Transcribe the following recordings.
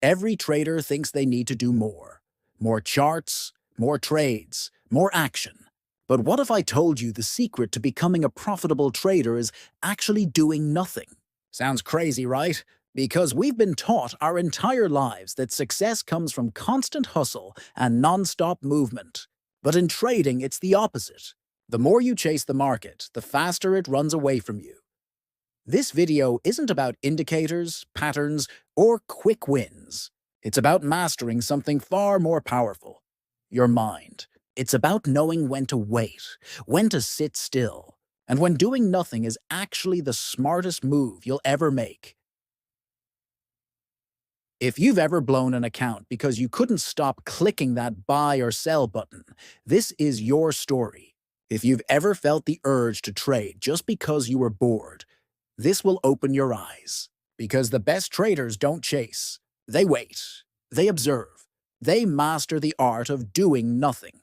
Every trader thinks they need to do more. More charts, more trades, more action. But what if I told you the secret to becoming a profitable trader is actually doing nothing? Sounds crazy, right? Because we've been taught our entire lives that success comes from constant hustle and non-stop movement. But in trading, it's the opposite. The more you chase the market, the faster it runs away from you. This video isn't about indicators, patterns, or quick wins. It's about mastering something far more powerful: your mind. It's about knowing when to wait, when to sit still, and when doing nothing is actually the smartest move you'll ever make. If you've ever blown an account because you couldn't stop clicking that buy or sell button, this is your story. If you've ever felt the urge to trade just because you were bored, this will open your eyes. Because the best traders don't chase. They wait. They observe. They master the art of doing nothing.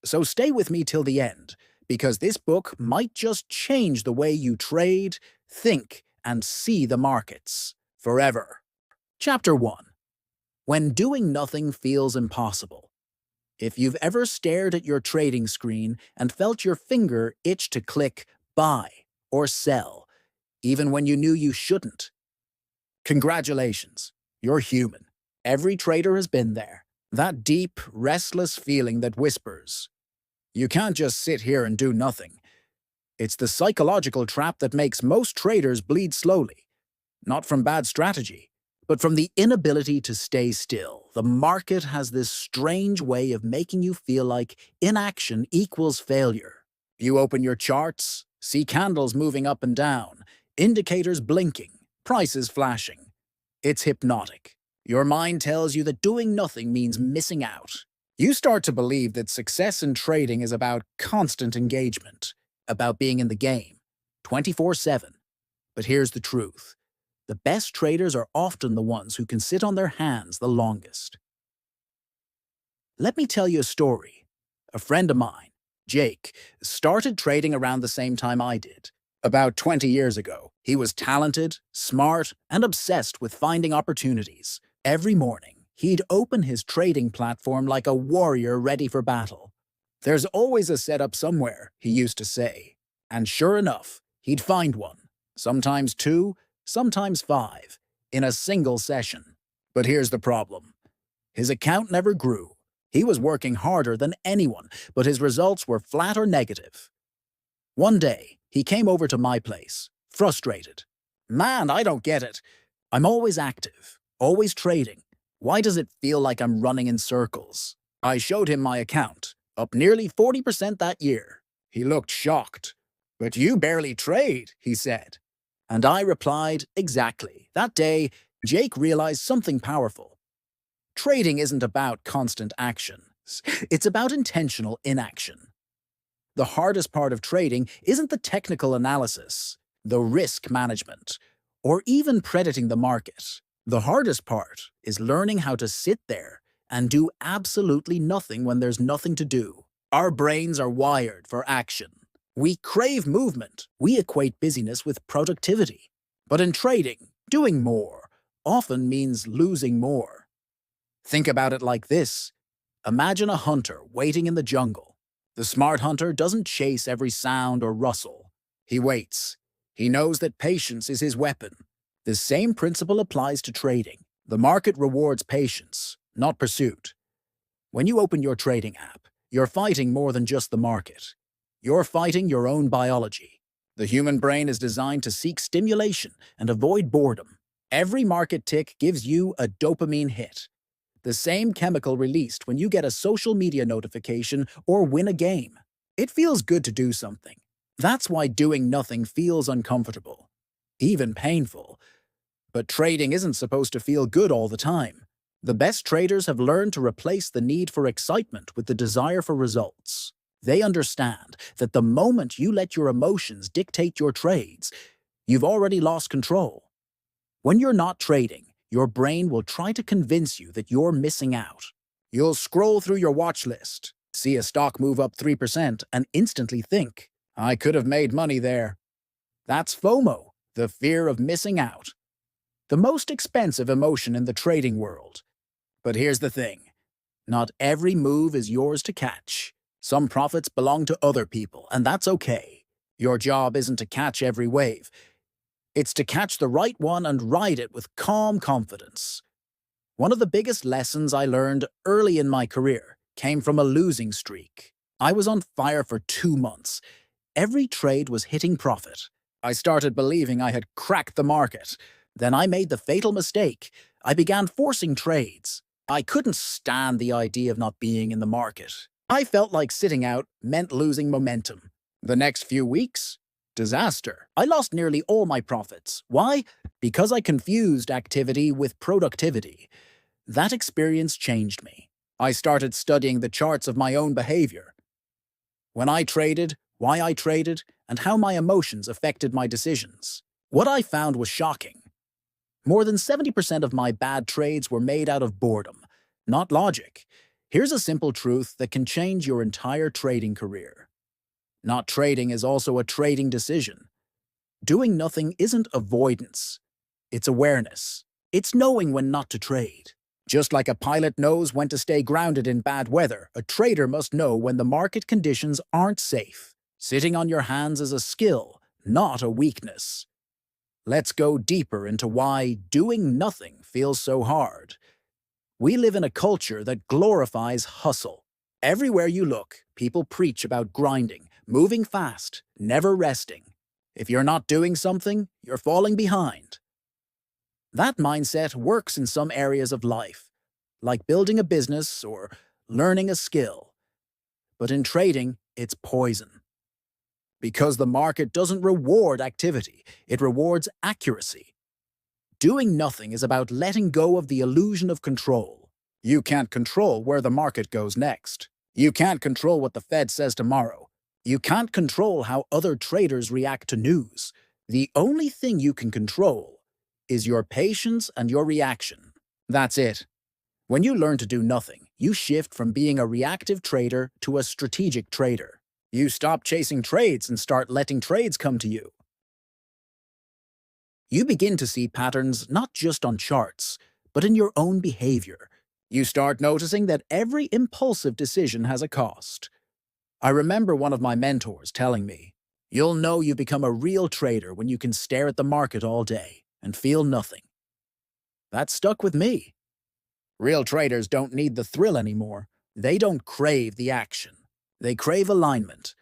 So stay with me till the end, because this book might just change the way you trade, think, and see the markets forever. Chapter 1. When doing nothing feels impossible. If you've ever stared at your trading screen and felt your finger itch to click buy or sell, even when you knew you shouldn't, congratulations, you're human. Every trader has been there. That deep, restless feeling that whispers, "You can't just sit here and do nothing." It's the psychological trap that makes most traders bleed slowly. Not from bad strategy, but from the inability to stay still. The market has this strange way of making you feel like inaction equals failure. You open your charts, see candles moving up and down, indicators blinking, prices flashing. It's hypnotic. Your mind tells you that doing nothing means missing out. You start to believe that success in trading is about constant engagement, about being in the game, 24/7. But here's the truth. The best traders are often the ones who can sit on their hands the longest. Let me tell you a story. A friend of mine, Jake, started trading around the same time I did. About 20 years ago, he was talented, smart, and obsessed with finding opportunities. Every morning, he'd open his trading platform like a warrior ready for battle. "There's always a setup somewhere," he used to say. And sure enough, he'd find one, sometimes two, sometimes five, in a single session. But here's the problem. His account never grew. He was working harder than anyone, but his results were flat or negative. One day, he came over to my place, frustrated. "Man, I don't get it. I'm always active, always trading. Why does it feel like I'm running in circles?" I showed him my account, up nearly 40% that year. He looked shocked. "But you barely trade," he said. And I replied, exactly. That day, Jake realized something powerful. Trading isn't about constant action. It's about intentional inaction. The hardest part of trading isn't the technical analysis, the risk management, or even predicting the market. The hardest part is learning how to sit there and do absolutely nothing when there's nothing to do. Our brains are wired for action. We crave movement. We equate busyness with productivity. But in trading, doing more often means losing more. Think about it like this. Imagine a hunter waiting in the jungle. The smart hunter doesn't chase every sound or rustle. He waits. He knows that patience is his weapon. The same principle applies to trading. The market rewards patience, not pursuit. When you open your trading app, you're fighting more than just the market. You're fighting your own biology. The human brain is designed to seek stimulation and avoid boredom. Every market tick gives you a dopamine hit, the same chemical released when you get a social media notification or win a game. It feels good to do something. That's why doing nothing feels uncomfortable, even painful. But trading isn't supposed to feel good all the time. The best traders have learned to replace the need for excitement with the desire for results. They understand that the moment you let your emotions dictate your trades, you've already lost control. When you're not trading, your brain will try to convince you that you're missing out. You'll scroll through your watch list, see a stock move up 3%, and instantly think, "I could have made money there." That's FOMO, the fear of missing out. the most expensive emotion in the trading world. But here's the thing. Not every move is yours to catch. Some profits belong to other people, and that's okay. Your job isn't to catch every wave. It's to catch the right one and ride it with calm confidence. One of the biggest lessons I learned early in my career came from a losing streak. I was on fire for 2 months. Every trade was hitting profit. I started believing I had cracked the market. Then I made the fatal mistake. I began forcing trades. I couldn't stand the idea of not being in the market. I felt like sitting out meant losing momentum. The next few weeks, disaster. I lost nearly all my profits. Why? Because I confused activity with productivity. That experience changed me. I started studying the charts of my own behavior. When I traded, why I traded, and how my emotions affected my decisions. What I found was shocking. More than 70% of my bad trades were made out of boredom, not logic. Here's a simple truth that can change your entire trading career. Not trading is also a trading decision. Doing nothing isn't avoidance. It's awareness. It's knowing when not to trade. Just like a pilot knows when to stay grounded in bad weather, a trader must know when the market conditions aren't safe. Sitting on your hands is a skill, not a weakness. Let's go deeper into why doing nothing feels so hard. We live in a culture that glorifies hustle. Everywhere you look, people preach about grinding, moving fast, never resting. If you're not doing something, you're falling behind. That mindset works in some areas of life, like building a business or learning a skill. But in trading, it's poison. Because the market doesn't reward activity, it rewards accuracy. Doing nothing is about letting go of the illusion of control. You can't control where the market goes next. You can't control what the Fed says tomorrow. You can't control how other traders react to news. The only thing you can control is your patience and your reaction. That's it. When you learn to do nothing, you shift from being a reactive trader to a strategic trader. You stop chasing trades and start letting trades come to you. You begin to see patterns not just on charts, but in your own behavior. You start noticing that every impulsive decision has a cost. I remember one of my mentors telling me, "You'll know you become a real trader when you can stare at the market all day and feel nothing." That stuck with me. Real traders don't need the thrill anymore. They don't crave the action. They crave alignment.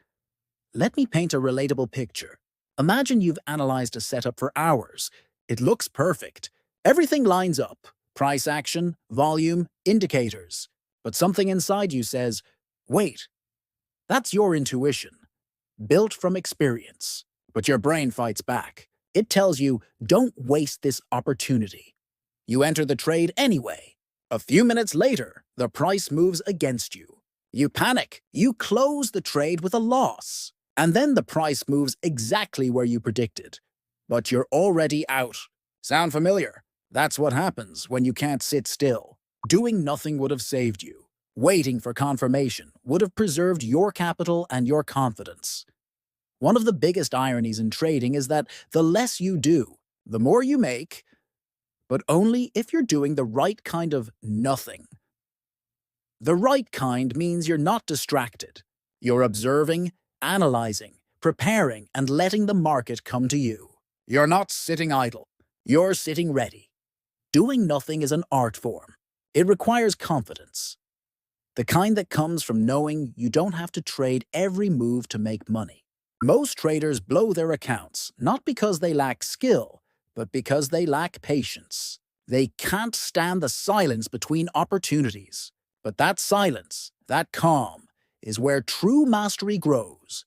Let me paint a relatable picture. Imagine you've analyzed a setup for hours. It looks perfect. Everything lines up. Price action, volume, indicators. But something inside you says, wait, that's your intuition, built from experience. But your brain fights back. It tells you, don't waste this opportunity. You enter the trade anyway. A few minutes later, the price moves against you. You panic. You close the trade with a loss. And then the price moves exactly where you predicted. But you're already out. Sound familiar? That's what happens when you can't sit still. Doing nothing would have saved you. Waiting for confirmation would have preserved your capital and your confidence. One of the biggest ironies in trading is that the less you do, the more you make, but only if you're doing the right kind of nothing. The right kind means you're not distracted. You're observing, analyzing, preparing, and letting the market come to you. You're not sitting idle. You're sitting ready. Doing nothing is an art form. It requires confidence. The kind that comes from knowing you don't have to trade every move to make money. Most traders blow their accounts, not because they lack skill, but because they lack patience. They can't stand the silence between opportunities. But that silence, that calm, is where true mastery grows.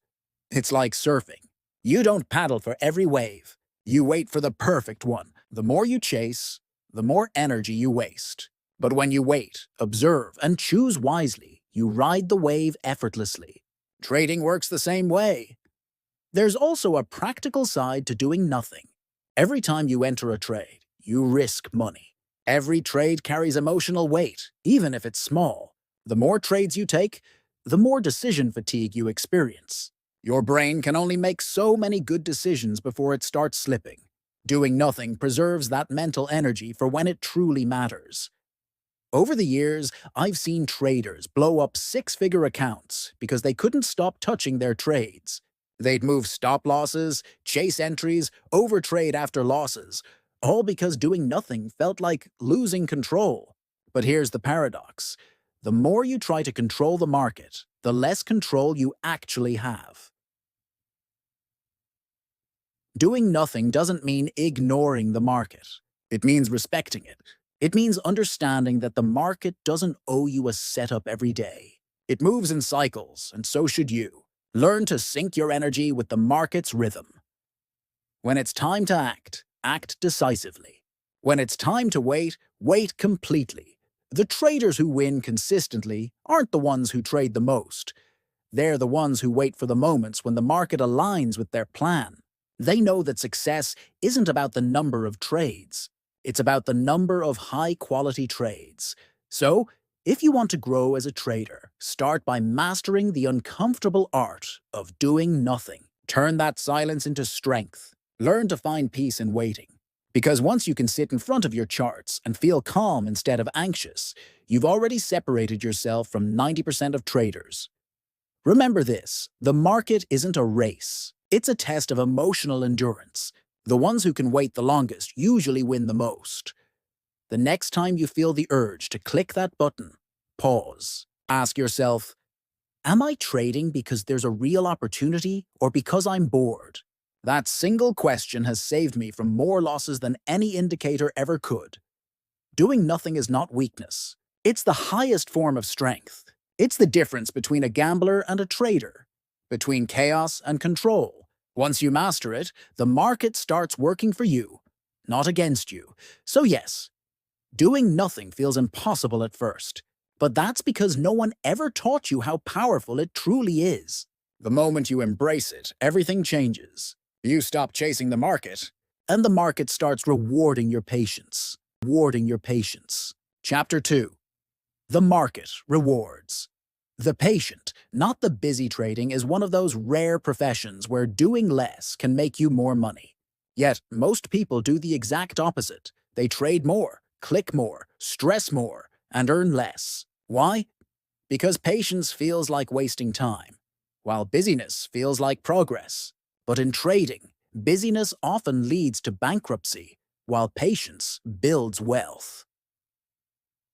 It's like surfing. You don't paddle for every wave. You wait for the perfect one. The more you chase, the more energy you waste. But when you wait, observe, and choose wisely, you ride the wave effortlessly. Trading works the same way. There's also a practical side to doing nothing. Every time you enter a trade, you risk money. Every trade carries emotional weight, even if it's small. The more trades you take, the more decision fatigue you experience. Your brain can only make so many good decisions before it starts slipping. Doing nothing preserves that mental energy for when it truly matters. Over the years, I've seen traders blow up six-figure accounts because they couldn't stop touching their trades. They'd move stop losses, chase entries, overtrade after losses, all because doing nothing felt like losing control. But here's the paradox. The more you try to control the market, the less control you actually have. Doing nothing doesn't mean ignoring the market. It means respecting it. It means understanding that the market doesn't owe you a setup every day. It moves in cycles, and so should you. Learn to sync your energy with the market's rhythm. When it's time to act, act decisively. When it's time to wait, wait completely. The traders who win consistently aren't the ones who trade the most. They're the ones who wait for the moments when the market aligns with their plan. They know that success isn't about the number of trades. It's about the number of high-quality trades. So, if you want to grow as a trader, start by mastering the uncomfortable art of doing nothing. Turn that silence into strength. Learn to find peace in waiting. Because once you can sit in front of your charts and feel calm instead of anxious, you've already separated yourself from 90% of traders. Remember this, the market isn't a race. It's a test of emotional endurance. The ones who can wait the longest usually win the most. The next time you feel the urge to click that button, pause. Ask yourself, am I trading because there's a real opportunity or because I'm bored? That single question has saved me from more losses than any indicator ever could. Doing nothing is not weakness. It's the highest form of strength. It's the difference between a gambler and a trader, between chaos and control. Once you master it, the market starts working for you, not against you. So yes, doing nothing feels impossible at first, but that's because no one ever taught you how powerful it truly is. The moment you embrace it, everything changes. You stop chasing the market, and the market starts rewarding your patience. Chapter 2. The market rewards. The patient, not the busy trading, is one of those rare professions where doing less can make you more money. Yet, most people do the exact opposite. They trade more, click more, stress more, and earn less. Why? Because patience feels like wasting time, while busyness feels like progress. But in trading, busyness often leads to bankruptcy, while patience builds wealth.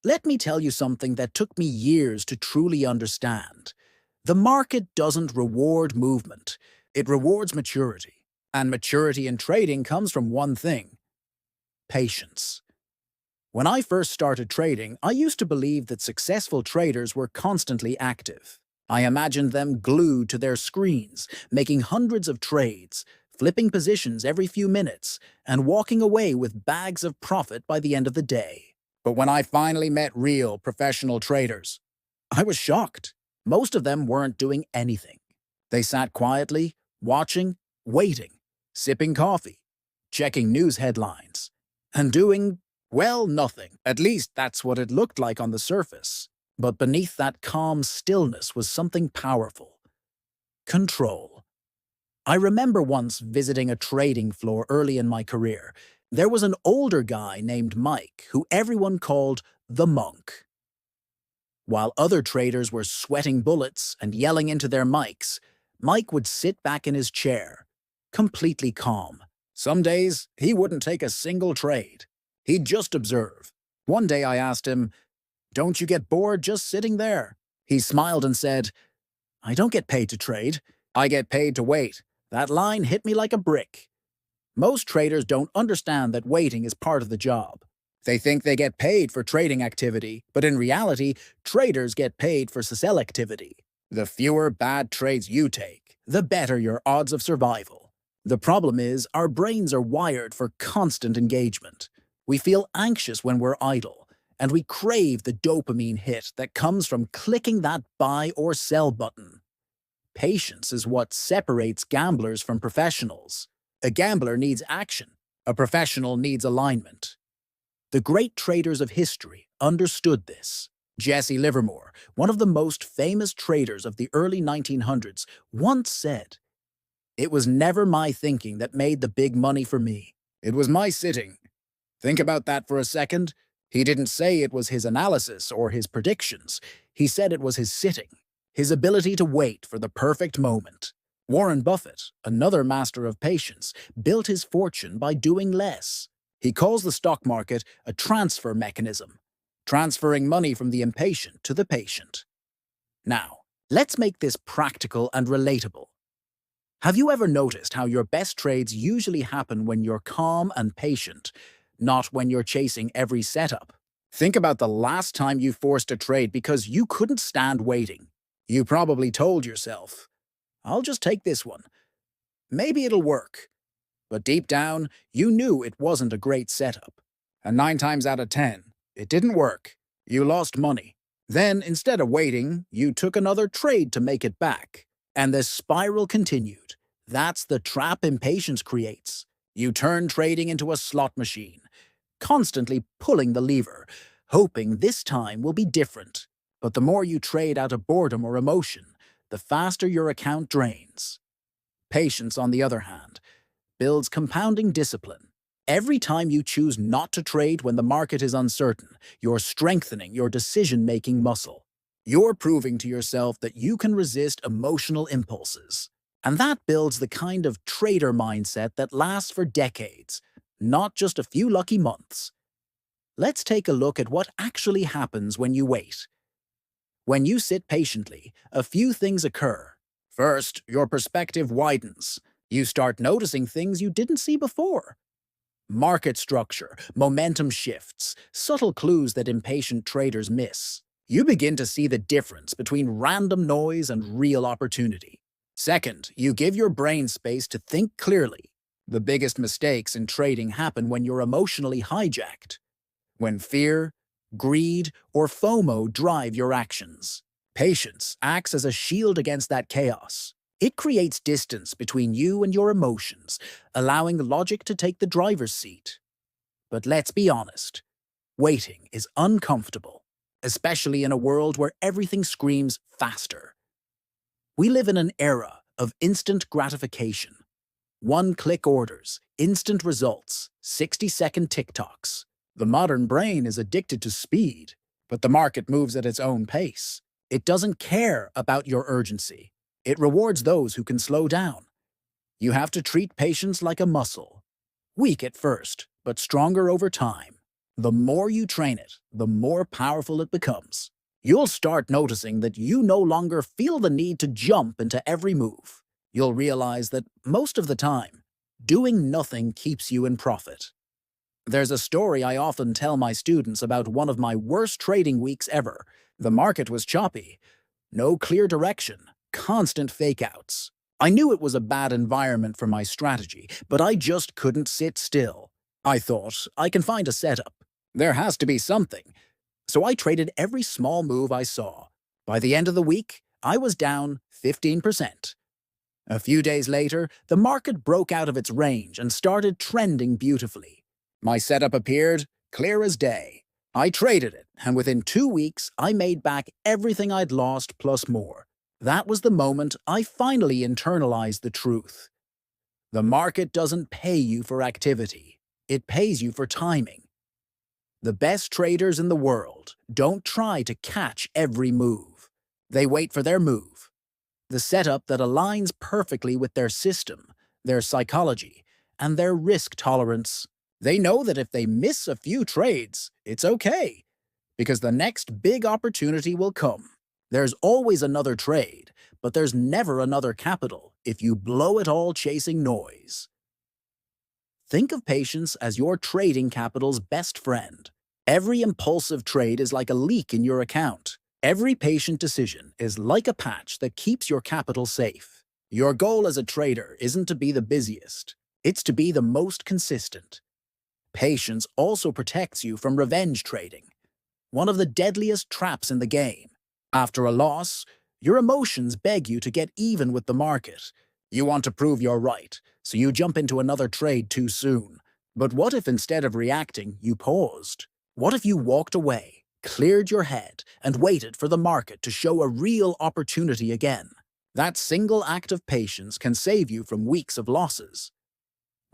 Let me tell you something that took me years to truly understand. The market doesn't reward movement. It rewards maturity. And maturity in trading comes from one thing: patience. When I first started trading, I used to believe that successful traders were constantly active. I imagined them glued to their screens, making hundreds of trades, flipping positions every few minutes, and walking away with bags of profit by the end of the day. But when I finally met real professional traders, I was shocked. Most of them weren't doing anything. They sat quietly, watching, waiting, sipping coffee, checking news headlines, and doing, well, nothing. At least that's what it looked like on the surface. But beneath that calm stillness was something powerful: control. I remember once visiting a trading floor early in my career. There was an older guy named Mike who everyone called the monk. While other traders were sweating bullets and yelling into their mics, Mike would sit back in his chair, completely calm. Some days, he wouldn't take a single trade. He'd just observe. One day I asked him, "Don't you get bored just sitting there?" He smiled and said, "I don't get paid to trade. I get paid to wait." That line hit me like a brick. Most traders don't understand that waiting is part of the job. They think they get paid for trading activity, but in reality, traders get paid for selectivity. The fewer bad trades you take, the better your odds of survival. The problem is, our brains are wired for constant engagement. We feel anxious when we're idle, and we crave the dopamine hit that comes from clicking that buy or sell button. Patience is what separates gamblers from professionals. A gambler needs action. A professional needs alignment. The great traders of history understood this. Jesse Livermore, one of the most famous traders of the early 1900s, once said, "It was never my thinking that made the big money for me. It was my sitting. Think about that for a second. He didn't say it was his analysis or his predictions. He said it was his sitting, his ability to wait for the perfect moment. Warren Buffett, another master of patience, built his fortune by doing less. He calls the stock market a transfer mechanism, transferring money from the impatient to the patient. Now, let's make this practical and relatable. Have you ever noticed how your best trades usually happen when you're calm and patient, not when you're chasing every setup? Think about the last time you forced a trade because you couldn't stand waiting. You probably told yourself, I'll just take this one. Maybe it'll work. But deep down, you knew it wasn't a great setup. And 9 times out of 10, it didn't work. You lost money. Then, instead of waiting, you took another trade to make it back. And the spiral continued. That's the trap impatience creates. You turn trading into a slot machine, constantly pulling the lever, hoping this time will be different. But the more you trade out of boredom or emotion, the faster your account drains. Patience, on the other hand, builds compounding discipline. Every time you choose not to trade when the market is uncertain, you're strengthening your decision-making muscle. You're proving to yourself that you can resist emotional impulses. And that builds the kind of trader mindset that lasts for decades, not just a few lucky months. Let's take a look at what actually happens when you wait. When you sit patiently, a few things occur. First, your perspective widens. You start noticing things you didn't see before. Market structure, momentum shifts, subtle clues that impatient traders miss. You begin to see the difference between random noise and real opportunity. Second, you give your brain space to think clearly. The biggest mistakes in trading happen when you're emotionally hijacked. When fear, greed, or FOMO drive your actions. Patience acts as a shield against that chaos. It creates distance between you and your emotions, allowing logic to take the driver's seat. But let's be honest, waiting is uncomfortable, especially in a world where everything screams faster. We live in an era of instant gratification. One-click orders, instant results, 60-second TikToks. The modern brain is addicted to speed, but the market moves at its own pace. It doesn't care about your urgency. It rewards those who can slow down. You have to treat patience like a muscle. Weak at first, but stronger over time. The more you train it, the more powerful it becomes. You'll start noticing that you no longer feel the need to jump into every move. You'll realize that most of the time, doing nothing keeps you in profit. There's a story I often tell my students about one of my worst trading weeks ever. The market was choppy. No clear direction. Constant fake-outs. I knew it was a bad environment for my strategy, but I just couldn't sit still. I thought, I can find a setup. There has to be something. So I traded every small move I saw. By the end of the week, I was down 15%. A few days later, the market broke out of its range and started trending beautifully. My setup appeared, clear as day. I traded it, and within 2 weeks, I made back everything I'd lost plus more. That was the moment I finally internalized the truth. The market doesn't pay you for activity. It pays you for timing. The best traders in the world don't try to catch every move. They wait for their move. The setup that aligns perfectly with their system, their psychology, and their risk tolerance. They know that if they miss a few trades, it's okay, because the next big opportunity will come. There's always another trade, but there's never another capital if you blow it all chasing noise. Think of patience as your trading capital's best friend. Every impulsive trade is like a leak in your account. Every patient decision is like a patch that keeps your capital safe. Your goal as a trader isn't to be the busiest. It's to be the most consistent. Patience also protects you from revenge trading, one of the deadliest traps in the game. After a loss, your emotions beg you to get even with the market. You want to prove you're right, so you jump into another trade too soon. But what if instead of reacting, you paused? What if you walked away, cleared your head, and waited for the market to show a real opportunity again? That single act of patience can save you from weeks of losses.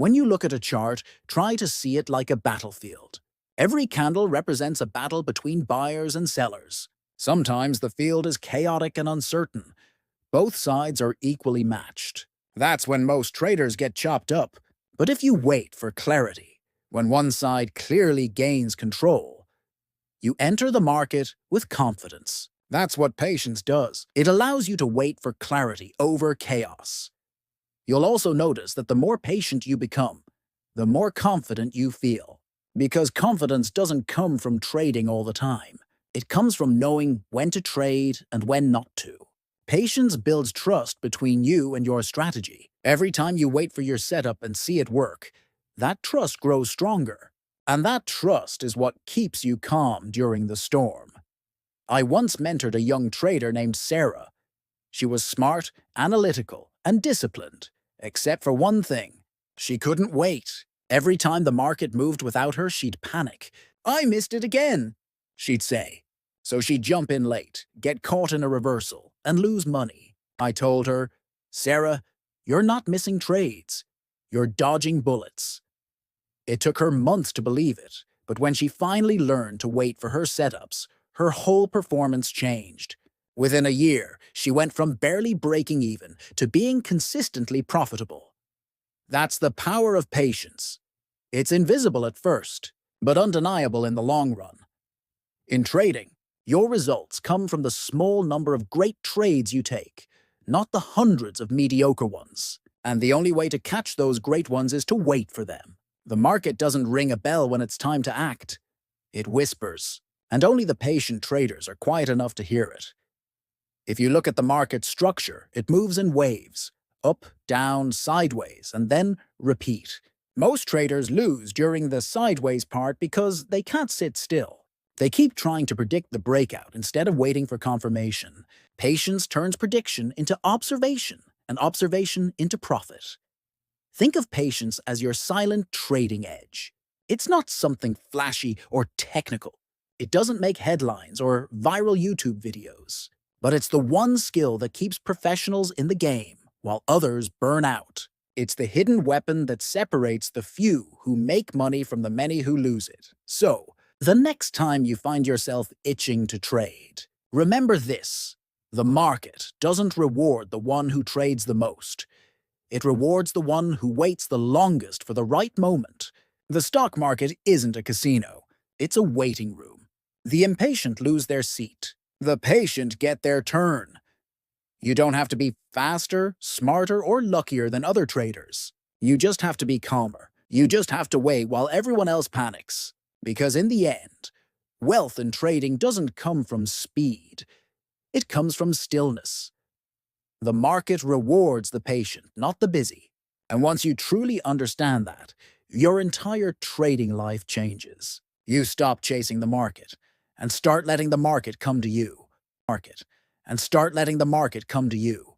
When you look at a chart, try to see it like a battlefield. Every candle represents a battle between buyers and sellers. Sometimes the field is chaotic and uncertain. Both sides are equally matched. That's when most traders get chopped up. But if you wait for clarity, when one side clearly gains control, you enter the market with confidence. That's what patience does. It allows you to wait for clarity over chaos. You'll also notice that the more patient you become, the more confident you feel. Because confidence doesn't come from trading all the time. It comes from knowing when to trade and when not to. Patience builds trust between you and your strategy. Every time you wait for your setup and see it work, that trust grows stronger. And that trust is what keeps you calm during the storm. I once mentored a young trader named Sarah. She was smart, analytical, and disciplined, except for one thing. She couldn't wait. Every time the market moved without her, she'd panic. "I missed it again," she'd say. So she'd jump in late, get caught in a reversal, and lose money. I told her, "Sarah, you're not missing trades. You're dodging bullets." It took her months to believe it, but when she finally learned to wait for her setups, her whole performance changed. Within a year, she went from barely breaking even to being consistently profitable. That's the power of patience. It's invisible at first, but undeniable in the long run. In trading, your results come from the small number of great trades you take, not the hundreds of mediocre ones. And the only way to catch those great ones is to wait for them. The market doesn't ring a bell when it's time to act. It whispers, and only the patient traders are quiet enough to hear it. If you look at the market structure, it moves in waves, up, down, sideways, and then repeat. Most traders lose during the sideways part because they can't sit still. They keep trying to predict the breakout instead of waiting for confirmation. Patience turns prediction into observation, and observation into profit. Think of patience as your silent trading edge. It's not something flashy or technical. It doesn't make headlines or viral YouTube videos. But it's the one skill that keeps professionals in the game while others burn out. It's the hidden weapon that separates the few who make money from the many who lose it. So, the next time you find yourself itching to trade, remember this: the market doesn't reward the one who trades the most. It rewards the one who waits the longest for the right moment. The stock market isn't a casino. It's a waiting room. The impatient lose their seat. The patient get their turn. You don't have to be faster, smarter, or luckier than other traders. You just have to be calmer. You just have to wait while everyone else panics. Because in the end, wealth in trading doesn't come from speed. It comes from stillness. The market rewards the patient, not the busy. And once you truly understand that, your entire trading life changes. You stop chasing the market and start letting the market come to you. And start letting the market come to you.